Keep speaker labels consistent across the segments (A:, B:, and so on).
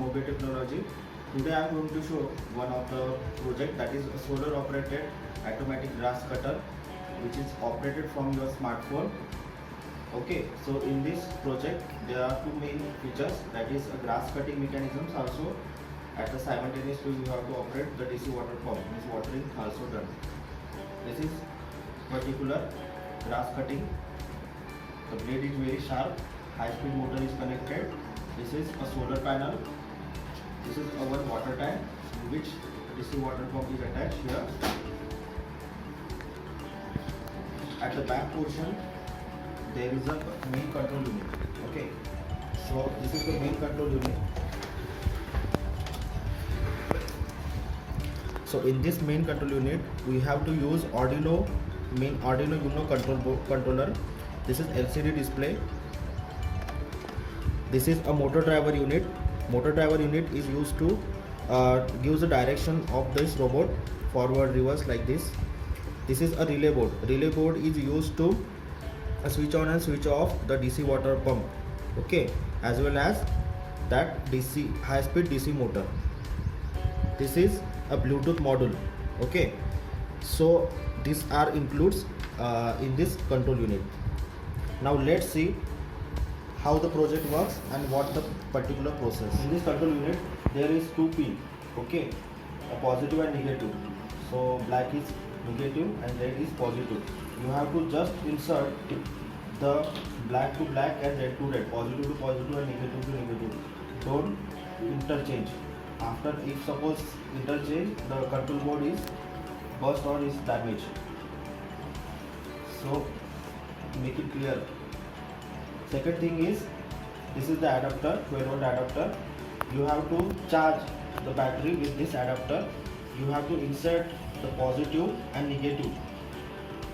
A: Mobe Technology. Today I am going to show one of the project, that is a solar operated automatic grass cutter which is operated from your smartphone. Okay, so in this project there are two main features, that is a grass cutting mechanisms also. At the simultaneously you have to operate the DC water pump, means watering also done. This is particular grass cutting. The blade is very sharp, high speed motor is connected. This is a solar panel. This is our water tank in which DC water pump is attached here. At the back portion there is a main control unit. Okay, so this is the main control unit. So in this main control unit we have to use Arduino Uno controller. This is LCD display. This is a motor driver unit. Motor driver unit is used to gives the direction of this robot, forward, reverse, like this. This is a relay board. Relay board is used to switch on and switch off the DC water pump. Okay, as well as that DC high speed DC motor. This is a Bluetooth module. Okay, so these are includes in this control unit. Now let's see how the project works and what the particular process. In this control unit there is two pin. Okay, a positive and negative. So black is negative and red is positive. You have to just insert the black to black and red to red, positive to positive and negative to negative. Don't interchange. After, if suppose interchange, the control board is burst or is damaged. So make it clear. Second thing is, this is the adapter, 12-volt adapter. You have to charge the battery with this adapter. You have to insert the positive and negative.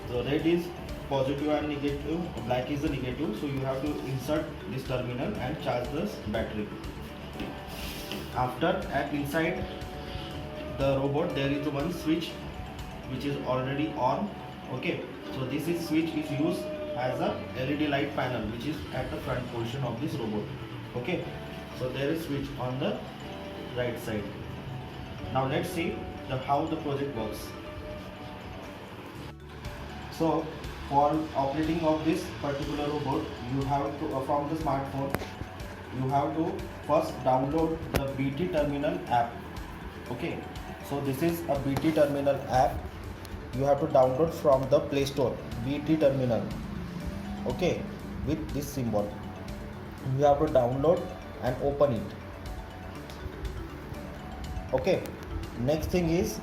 A: The red is positive and negative, black is the negative. So you have to insert this terminal and charge this battery. After, and inside the robot there is one switch which is already on. Okay, so this is switch is used as a LED light panel which is at the front portion of this robot. Okay, so there is switch on the right side. Now let's see how the project works. So for operating of this particular robot, you have to from the smartphone you have to first download the BT Terminal app. Okay, so this is a BT Terminal app. You have to download from the Play Store, BT Terminal. Okay, with this symbol you have to download and open it. Okay, next thing is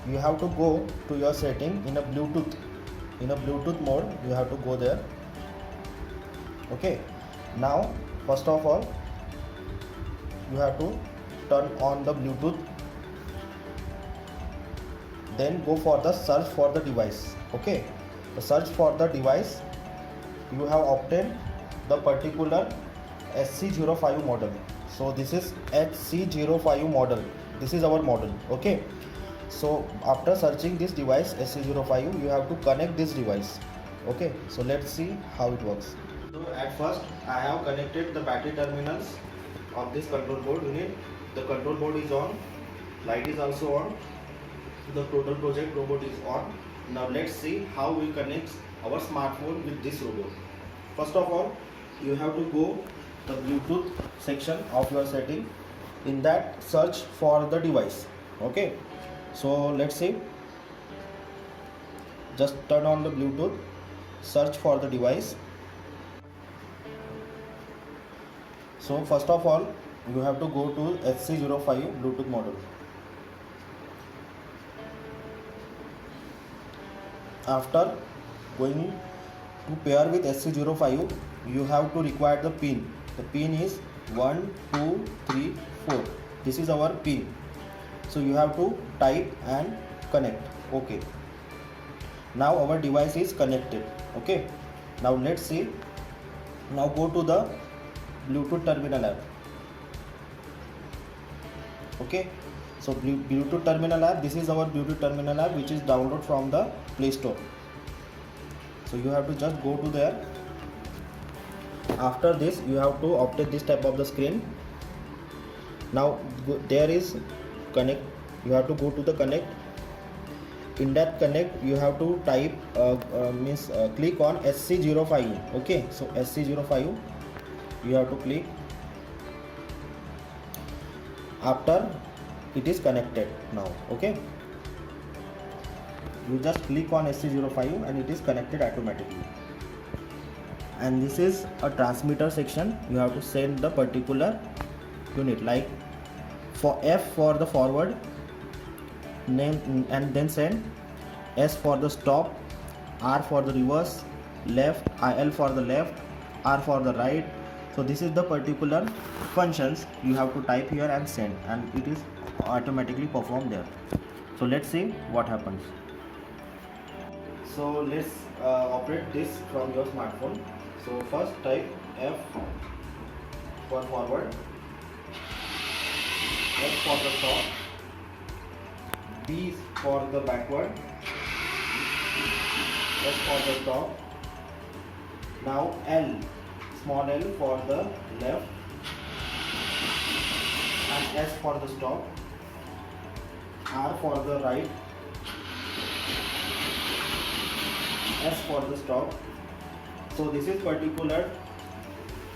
A: you have to go to your setting in a Bluetooth mode. You have to go there. Okay, now first of all you have to turn on the Bluetooth, then go for the search for the device. Okay, the search for the device, you have obtained the particular SC05 model. So this is HC05 model. This is our model. Okay, so after searching this device SC05, you have to connect this device. Okay, so let's see how it works. So at first I have connected the battery terminals of this control board unit. The control board is on, light is also on, the total project robot is on. Now let's see how we connect our smartphone with this robot. First of all, you have to go the Bluetooth section of your setting. In that, search for the device. Okay, so let's see. Just turn on the Bluetooth, search for the device. So first of all you have to go to HC05 Bluetooth model. After going to pair with SC05, you have to require the pin. The pin is 1, 2, 3, 4. This is our pin. So you have to type and connect. Okay, now our device is connected. Okay, now let's see. Now go to the Bluetooth Terminal app. Okay, so Bluetooth Terminal app, this is our Bluetooth Terminal app which is downloaded from the Play Store. So you have to just go to there. After this you have to obtain this type of the screen. Now there is connect, you have to go to the connect. In that connect you have to type click on SC05. Okay, so SC05 you have to click. After it is connected now, okay, you just click on SC05 and it is connected automatically. And this is a transmitter section. You have to send the particular unit, like for F for the forward name, and then send S for the stop, R for the reverse, left, IL for the left, R for the right. So this is the particular functions you have to type here and send, and it is automatically performed there. So let's see what happens. So let's operate this from your smartphone. So first type F for forward, S for the stop, B for the backward, S for the stop. Now L, small l for the left, and S for the stop, R for the right, S for the stop. So this is particular.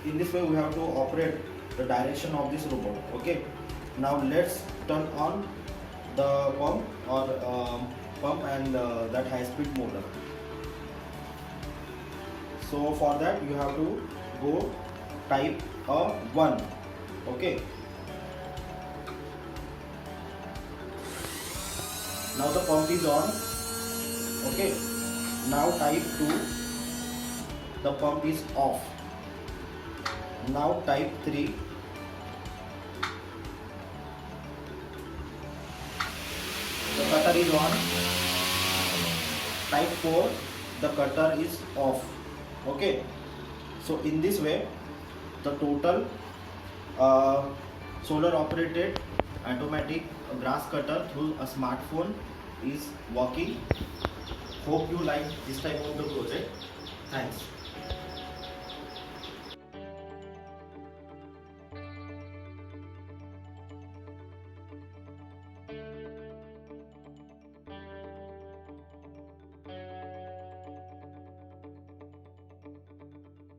A: In this way we have to operate the direction of this robot. Okay. Now let's turn on the pump and that high-speed motor. So for that you have to go type a 1. Okay. Now the pump is on. Okay. Now type 2. The pump is off. Now type 3. The cutter is on. Type 4. The cutter is off. Okay. So in this way the total solar operated automatic grass cutter through a smartphone is working. Hope you like this type of the project. Thanks.